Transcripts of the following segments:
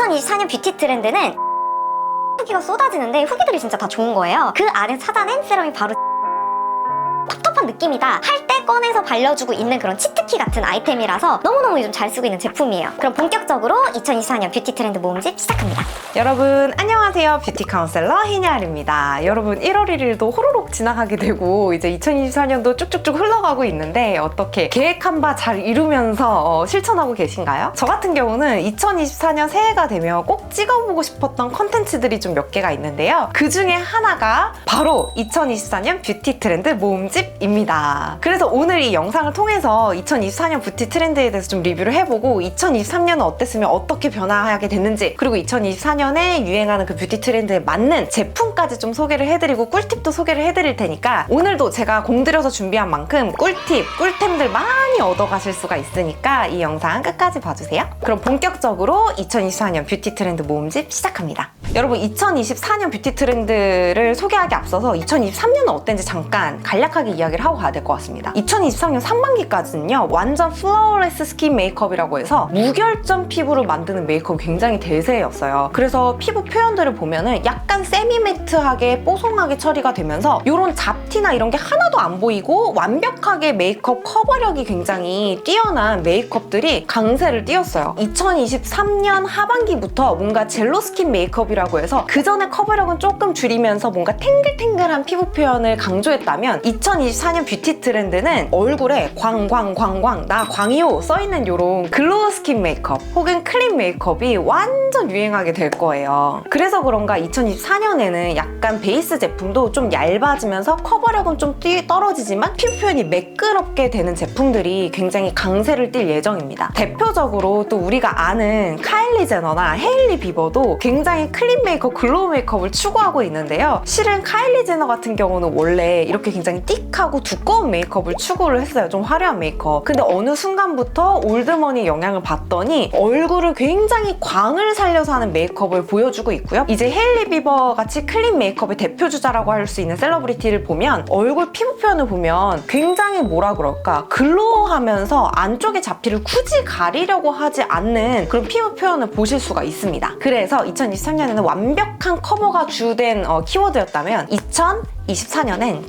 2024년 뷰티 트렌드는 후기가 쏟아지는데 후기들이 진짜 다 좋은 거예요. 그 안에 찾아낸 세럼이 바로 텁텁한 느낌이다 할 때 꺼내서 발려주고 있는 그런 치트키 같은 아이템이라서 너무너무 요즘 잘 쓰고 있는 제품이에요. 그럼 본격적으로 2024년 뷰티 트렌드 모음집 시작합니다. 여러분 안녕하세요. 뷰티 카운셀러 희냐입니다. 여러분 1월 1일도 호로록 지나가게 되고 이제 2024년도 쭉쭉쭉 흘러가고 있는데 어떻게 계획한 바 잘 이루면서 실천하고 계신가요? 저 같은 경우는 2024년 새해가 되면 꼭 찍어보고 싶었던 컨텐츠들이 좀 몇 개가 있는데요. 그 중에 하나가 바로 2024년 뷰티 트렌드 모음집입니다. 그래서 오늘 이 영상을 통해서 2024년 뷰티 트렌드에 대해서 좀 리뷰를 해보고 2023년은 어땠으면 어떻게 변화하게 됐는지, 그리고 2024년에 유행하는 그 뷰티 트렌드에 맞는 제품까지 좀 소개를 해드리고 꿀팁도 소개를 해드릴 테니까 오늘도 제가 공들여서 준비한 만큼 꿀팁, 꿀템들 많이 얻어가실 수가 있으니까 이 영상 끝까지 봐주세요. 그럼 본격적으로 2024년 뷰티 트렌드 모음집 시작합니다. 여러분 2024년 뷰티 트렌드를 소개하기 앞서서 2023년은 어땠는지 잠깐 간략하게 이야기를 하고 가야 될 것 같습니다. 2023년 상반기까지는요 완전 플라워레스 스킨 메이크업이라고 해서 무결점 피부를 만드는 메이크업이 굉장히 대세였어요. 그래서 피부 표현들을 보면은 약간 세미매트하게 뽀송하게 처리가 되면서 이런 잡티나 이런 게 하나도 안 보이고 완벽하게 메이크업 커버력이 굉장히 뛰어난 메이크업들이 강세를 띄었어요. 2023년 하반기부터 뭔가 젤로 스킨 메이크업이라고 해서 그 전에 커버력은 조금 줄이면서 뭔가 탱글탱글한 피부 표현을 강조했다면 2024년 뷰티 트렌드는 얼굴에 광광광광 나 광이요 써있는 이런 글로우 스킨 메이크업 혹은 클린 메이크업이 완전 유행하게 될 거예요. 그래서 그런가 2024년에는 약간 베이스 제품도 좀 얇아지면서 커버력은 좀 떨어지지만 피부 표현이 매끄럽게 되는 제품들이 굉장히 강세를 띌 예정입니다. 대표적으로 또 우리가 아는 카일리 제너나 헤일리 비버도 굉장히 클린 메이크업, 글로우 메이크업을 추구하고 있는데요. 실은 카일리 제너 같은 경우는 원래 이렇게 굉장히 띡하고 두꺼운 메이크업을 추구를 했어요. 좀 화려한 메이크업. 근데 어느 순간부터 올드머니 영향을 받더니 얼굴을 굉장히 광을 살려서 하는 메이크업을 보여주고 있고요. 이제 헤일리 비버 같이 클린 메이크업의 대표주자라고 할 수 있는 셀러브리티를 보면 얼굴 피부 표현을 보면 굉장히 뭐라 그럴까 글로우하면서 안쪽의 잡티를 굳이 가리려고 하지 않는 그런 피부 표현을 보실 수가 있습니다. 그래서 2023년에는 완벽한 커버가 주된 키워드였다면 2024년엔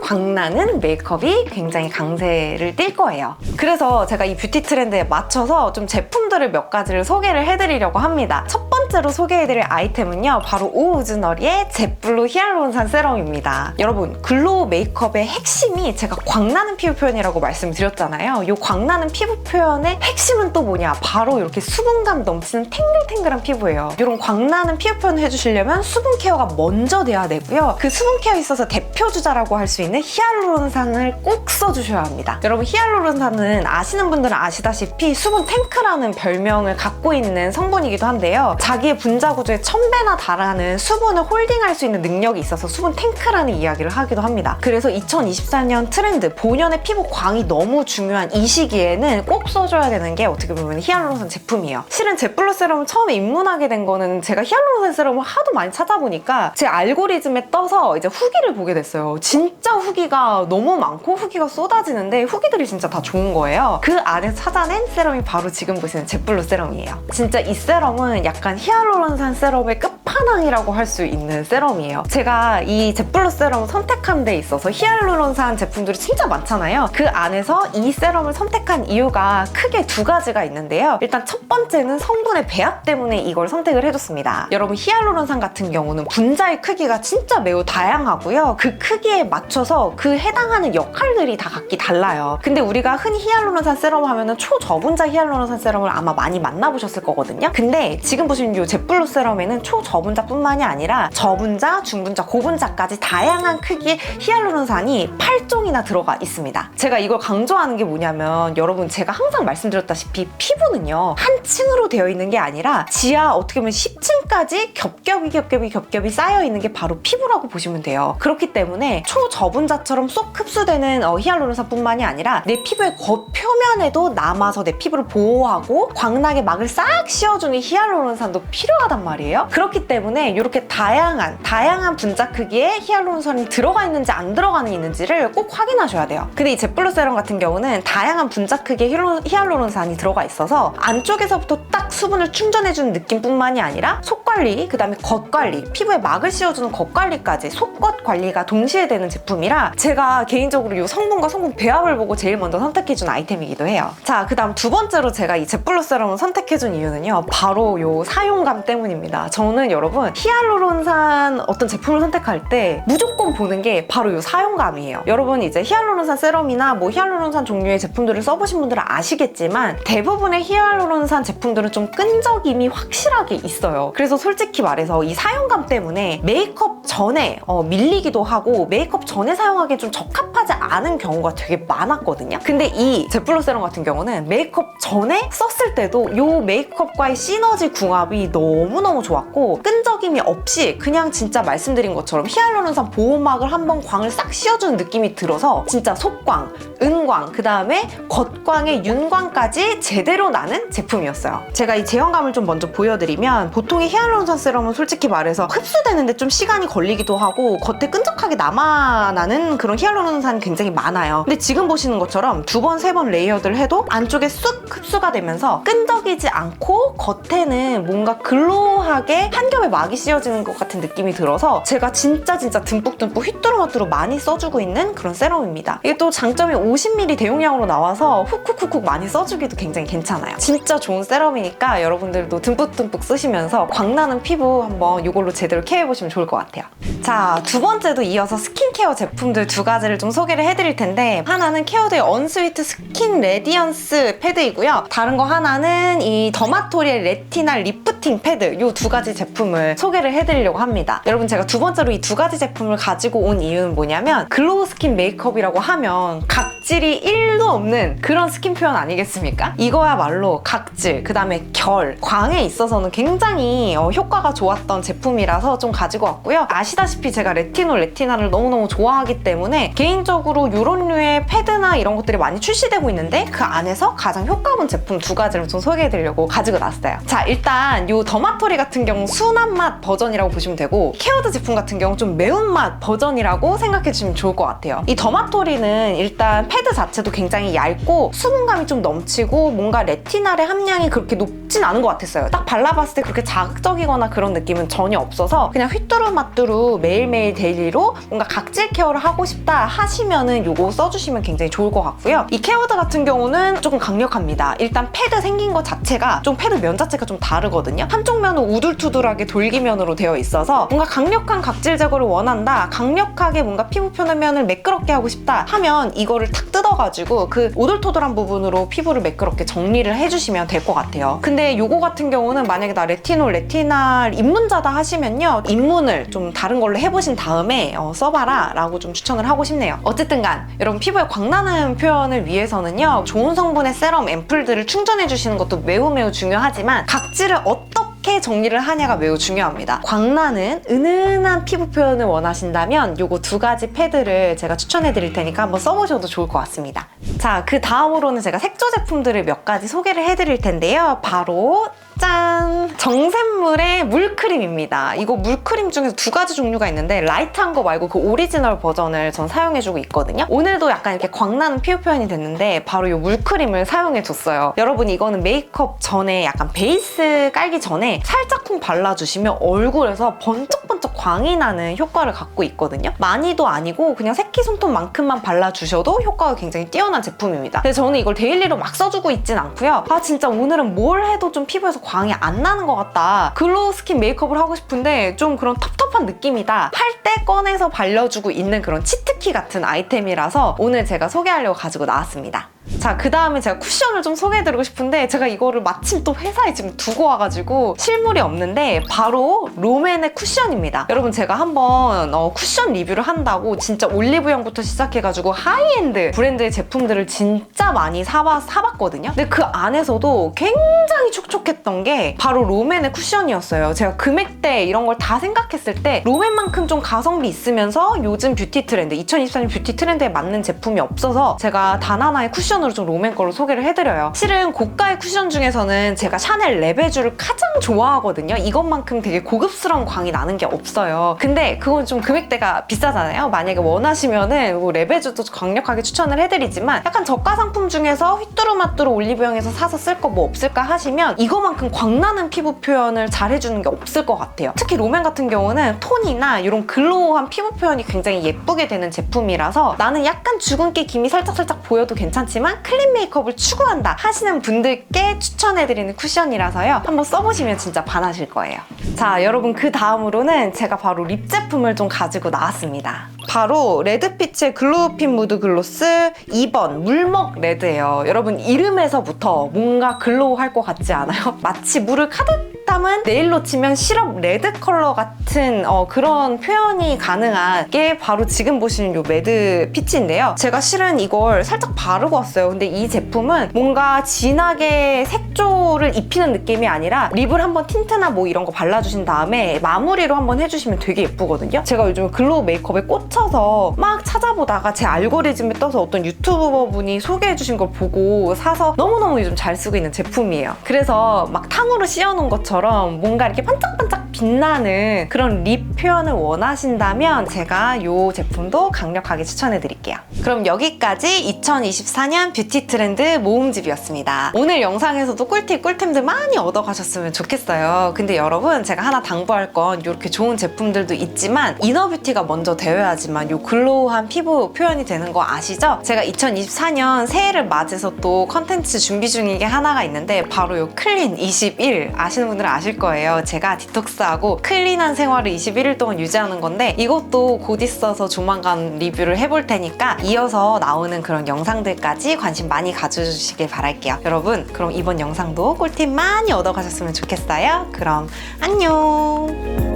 광나는 메이크업이 굉장히 강세를 띌 거예요. 그래서 제가 이 뷰티 트렌드에 맞춰서 좀 제품들을 몇 가지를 소개를 해드리려고 합니다. 첫 번째로 소개해드릴 아이템은요 바로 오우즈너리의 젯블루 히알루론산 세럼입니다. 여러분 글로우 메이크업의 핵심이 제가 광나는 피부 표현이라고 말씀드렸잖아요. 이 광나는 피부 표현의 핵심은 또 뭐냐, 바로 이렇게 수분감 넘치는 탱글탱글한 피부예요. 이런 광나는 피부 표현 해주시려면 수분 케어가 먼저 돼야 되고요. 그 수분 케어에 있어서 대표주자라고 할 수 있는 히알루론산을 꼭 써주셔야 합니다. 여러분 히알루론산은 아시는 분들은 아시다시피 수분 탱크라는 별명을 갖고 있는 성분이기도 한데요. 자기의 분자 구조에 1000배나 달하는 수분을 홀딩할 수 있는 능력이 있어서 수분 탱크라는 이야기를 하기도 합니다. 그래서 2024년 트렌드, 본연의 피부 광이 너무 중요한 이 시기에는 꼭 써줘야 되는 게 어떻게 보면 히알루론산 제품이에요. 실은 젯블루 세럼을 처음에 입문하게 된 거는 제가 히알루론산 세럼을 하도 많이 찾아보니까 제 알고리즘에 떠서 이제 후기를 보게 됐어요. 진짜 후기가 너무 많고 후기가 쏟아지는데 후기들이 진짜 다 좋은 거예요. 그 안에서 찾아낸 세럼이 바로 지금 보시는 젯블루 세럼이에요. 진짜 이 세럼은 약간 히알루론산 세럼의 끝판왕이라고 할 수 있는 세럼이에요. 제가 이 젯블루 세럼을 선택한 데 있어서 히알루론산 제품들이 진짜 많잖아요. 그 안에서 이 세럼을 선택한 이유가 크게 두 가지가 있는데요. 일단 첫 번째는 성분의 배합 때문에 이걸 선택을 해줬습니다. 여러분 히알루론산 같은 경우는 분자의 크기가 진짜 매우 다양하고요. 그 크기에 맞춰서 그 해당하는 역할들이 다 각기 달라요. 근데 우리가 흔히 히알루론산 세럼 하면은 초저분자 히알루론산 세럼을 아마 많이 만나보셨을 거거든요. 근데 지금 보시는 이 젯블루 세럼에는 초저분자뿐만이 아니라 저분자, 중분자, 고분자까지 다양한 크기의 히알루론산이 8종이나 들어가 있습니다. 제가 이걸 강조하는 게 뭐냐면 여러분 제가 항상 말씀드렸다시피 피부는요 한 층으로 되어 있는 게 아니라 지하 어떻게 보면 10층까지 겹겹이 쌓여 있는 게 바로 피부라고 보시면 돼요. 그렇기 때문에 초저분자처럼 쏙 흡수되는 히알루론산뿐만이 아니라 내 피부의 겉표면에도 남아서 내 피부를 보호하고 광나게 막을 싹 씌워주는 히알루론산도 필요하단 말이에요. 그렇기 때문에 때문에 이렇게 다양한 분자 크기의 히알루론산이 들어가 있는지 안 들어가 있는지를 꼭 확인하셔야 돼요. 근데 이 제플로 세럼 같은 경우는 다양한 분자 크기의 히알루론산이 들어가 있어서 안쪽에서부터 딱 수분을 충전해주는 느낌뿐만이 아니라 속 관리, 그 다음에 겉 관리, 피부에 막을 씌워주는 겉 관리까지 속겉 관리가 동시에 되는 제품이라 제가 개인적으로 이 성분과 성분 배합을 보고 제일 먼저 선택해준 아이템이기도 해요. 자, 그 다음 두 번째로 제가 이 제플로 세럼을 선택해준 이유는요, 바로 이 사용감 때문입니다. 저는 여러분 히알루론산 어떤 제품을 선택할 때 무조건 보는 게 바로 이 사용감이에요. 여러분 이제 히알루론산 세럼이나 뭐 히알루론산 종류의 제품들을 써보신 분들은 아시겠지만 대부분의 히알루론산 제품들은 좀 끈적임이 확실하게 있어요. 그래서 솔직히 말해서 이 사용감 때문에 메이크업 전에 밀리기도 하고 메이크업 전에 사용하기엔 좀 적합하지 않은 경우가 되게 많았거든요. 근데 이 제플로 세럼 같은 경우는 메이크업 전에 썼을 때도 이 메이크업과의 시너지 궁합이 너무너무 좋았고 끈적임이 없이 그냥 진짜 말씀드린 것처럼 히알루론산 보호막을 한번 광을 싹 씌워주는 느낌이 들어서 진짜 속광, 은광, 그 다음에 겉광의 윤광까지 제대로 나는 제품이었어요. 제가 이 제형감을 좀 먼저 보여드리면 보통의 히알루론산 세럼은 솔직히 말해서 흡수되는데 좀 시간이 걸리기도 하고 겉에 끈적하게 남아나는 그런 히알루론산이 굉장히 많아요. 근데 지금 보시는 것처럼 두 번, 세 번 레이어드를 해도 안쪽에 쑥 흡수가 되면서 끈적이지 않고 겉에는 뭔가 글로우하게 한 겹의 막이 씌워지는 것 같은 느낌이 들어서 제가 진짜 듬뿍듬뿍 휘뚜루마뚜루 많이 써주고 있는 그런 세럼입니다. 이게 또 장점이 50ml 대용량으로 나와서 훅훅훅 많이 써주기도 굉장히 괜찮아요. 진짜 좋은 세럼이니까 여러분들도 듬뿍듬뿍 쓰시면서 광나는 피부 한번 이걸로 제대로 케어해보시면 좋을 것 같아요. 자, 두 번째도 이어서 스킨케어 제품들 두 가지를 좀 소개를 해드릴 텐데 하나는 케어드의 언스위트 스킨 레디언스 패드이고요. 다른 거 하나는 이 더마토리의 레티날 리프팅 패드 이 두 가지 제품을 소개를 해드리려고 합니다. 여러분 제가 두 번째로 이 두 가지 제품을 가지고 온 이유는 뭐냐면 글로우 스킨 메이크업이라고 하면 각질이 1도 없는 그런 스킨 표현 아니겠습니까? 이거야말로 각질, 그 다음에 결, 광에 있어서는 굉장히 효과가 좋았던 제품이라서 좀 가지고 왔고요. 아시다시피 제가 레티나를 너무너무 좋아하기 때문에 개인적으로 이런 류의 패드나 이런 것들이 많이 출시되고 있는데 그 안에서 가장 효과본 제품 두 가지를 좀 소개해드리려고 가지고 나왔어요. 자, 일단 이 더마토리 같은 경우 순한 맛 버전이라고 보시면 되고 케어드 제품 같은 경우 좀 매운맛 버전이라고 생각해주시면 좋을 것 같아요. 이 더마토리는 일단 패드 자체도 굉장히 얇고 수분감이 좀 넘치고 뭔가 레티날의 함량이 그렇게 높진 않은 것 같았어요. 딱 발라봤을 때 그렇게 자극적이거나 그런 느낌은 전혀 없어서 그냥 휘뚜루마뚜루 매일매일 데일리로 뭔가 각질 케어를 하고 싶다 하시면은 이거 써주시면 굉장히 좋을 것 같고요. 이 케어드 같은 경우는 조금 강력합니다. 일단 패드 생긴 것 자체가 좀 패드 면 자체가 좀 다르거든요. 한쪽 면은 우둘투둘하게 돌기면으로 되어 있어서 뭔가 강력한 각질 제거를 원한다, 강력하게 뭔가 피부 표면을 매끄럽게 하고 싶다 하면 이거를 탁 뜯어가지고 그 오돌토돌한 부분으로 피부를 매끄럽게 정리를 해주시면 될 것 같아요. 근데 요거 같은 경우는 만약에 나 레티날 입문자다 하시면요, 입문을 좀 다른 걸로 해보신 다음에 써봐라 라고 좀 추천을 하고 싶네요. 어쨌든 간 여러분 피부에 광나는 표현을 위해서는요, 좋은 성분의 세럼 앰플들을 충전해주시는 것도 매우 중요하지만 각질을 어떻게 정리를 하냐가 매우 중요합니다. 광나는 은은한 피부 표현을 원하신다면 요거 두 가지 패드를 제가 추천해 드릴 테니까 한번 써보셔도 좋을 것 같습니다. 자, 그 다음으로는 제가 색조 제품들을 몇 가지 소개를 해드릴 텐데요. 바로 짠! 정샘물의 물크림입니다. 이거 물크림 중에서 두 가지 종류가 있는데 라이트한 거 말고 그 오리지널 버전을 전 사용해주고 있거든요. 오늘도 약간 이렇게 광나는 피부 표현이 됐는데 바로 이 물크림을 사용해줬어요. 여러분 이거는 메이크업 전에 약간 베이스 깔기 전에 살짝쿵 발라주시면 얼굴에서 번쩍번쩍 광이 나는 효과를 갖고 있거든요. 많이도 아니고 그냥 새끼손톱만큼만 발라주셔도 효과가 굉장히 뛰어난 제품입니다. 근데 저는 이걸 데일리로 막 써주고 있진 않고요. 아 진짜 오늘은 뭘 해도 좀 피부에서 광이 안 나는 것 같다, 글로우 스킨 메이크업을 하고 싶은데 좀 그런 텁텁한 느낌이다 할 때 꺼내서 발려주고 있는 그런 치트키 같은 아이템이라서 오늘 제가 소개하려고 가지고 나왔습니다. 자, 그 다음에 제가 쿠션을 좀 소개해드리고 싶은데 제가 이거를 마침 또 회사에 지금 두고 와가지고 실물이 없는데 바로 롬앤의 쿠션입니다. 여러분 제가 한번 쿠션 리뷰를 한다고 진짜 올리브영부터 시작해가지고 하이엔드 브랜드의 제품들을 진짜 많이 사봤거든요. 근데 그 안에서도 굉장히 촉촉했던 게 바로 롬앤의 쿠션이었어요. 제가 금액대 이런 걸 다 생각했을 때 롬앤만큼 좀 가성비 있으면서 요즘 뷰티 트렌드, 2024년 뷰티 트렌드에 맞는 제품이 없어서 제가 단 하나의 쿠션 쿠션으로 좀 롬앤 거로 소개를 해드려요. 실은 고가의 쿠션 중에서는 제가 샤넬 레베주를 가장 좋아하거든요. 이것만큼 되게 고급스러운 광이 나는 게 없어요. 근데 그건 좀 금액대가 비싸잖아요. 만약에 원하시면은 뭐 레베주도 강력하게 추천을 해드리지만 약간 저가 상품 중에서 휘뚜루마뚜루 올리브영에서 사서 쓸 거 뭐 없을까 하시면 이거만큼 광나는 피부 표현을 잘 해주는 게 없을 것 같아요. 특히 롬앤 같은 경우는 톤이나 이런 글로우한 피부 표현이 굉장히 예쁘게 되는 제품이라서 나는 약간 주근깨 김이 살짝살짝 보여도 괜찮지만 클린 메이크업을 추구한다 하시는 분들께 추천해드리는 쿠션이라서요. 한번 써보시면 진짜 반하실 거예요. 자, 여러분 그 다음으로는 제가 바로 립 제품을 좀 가지고 나왔습니다. 바로 레드피치의 글로우핀 무드 글로스 2번 물먹 레드예요. 여러분 이름에서부터 뭔가 글로우할 것 같지 않아요? 마치 물을 가득 담은 네일로 치면 시럽 레드 컬러 같은 그런 표현이 가능한 게 바로 지금 보시는 이 레드 피치인데요. 제가 실은 이걸 살짝 바르고 왔어요. 근데 이 제품은 뭔가 진하게 색조를 입히는 느낌이 아니라 립을 한번 틴트나 뭐 이런 거 발라주신 다음에 마무리로 한번 해주시면 되게 예쁘거든요. 제가 요즘 글로우 메이크업에 꽂혀서 막 찾아보다가 제 알고리즘에 떠서 어떤 유튜버 분이 소개해주신 걸 보고 사서 너무너무 요즘 잘 쓰고 있는 제품이에요. 그래서 막 탕후루 씌워놓은 것처럼 뭔가 이렇게 반짝반짝 빛나는 그런 립 표현을 원하신다면 제가 이 제품도 강력하게 추천해드릴게요. 그럼 여기까지 2024년 뷰티 트렌드 모음집이었습니다. 오늘 영상에서도 꿀템들 많이 얻어가셨으면 좋겠어요. 근데 여러분 제가 하나 당부할 건 이렇게 좋은 제품들도 있지만 이너뷰티가 먼저 되어야지만 이 글로우한 피부 표현이 되는 거 아시죠? 제가 2024년 새해를 맞아서 또 컨텐츠 준비 중인 게 하나가 있는데 바로 이 클린 21 아시는 분들은 아실 거예요. 제가 디톡스하고 클린한 생활을 21일 동안 유지하는 건데 이것도 곧 있어서 조만간 리뷰를 해볼 테니까 이어서 나오는 그런 영상들까지 관심 많이 가져주시길 바랄게요. 여러분 그럼 이번 영상도 꿀팁 많이 얻어가셨으면 좋겠어요. 그럼 안녕.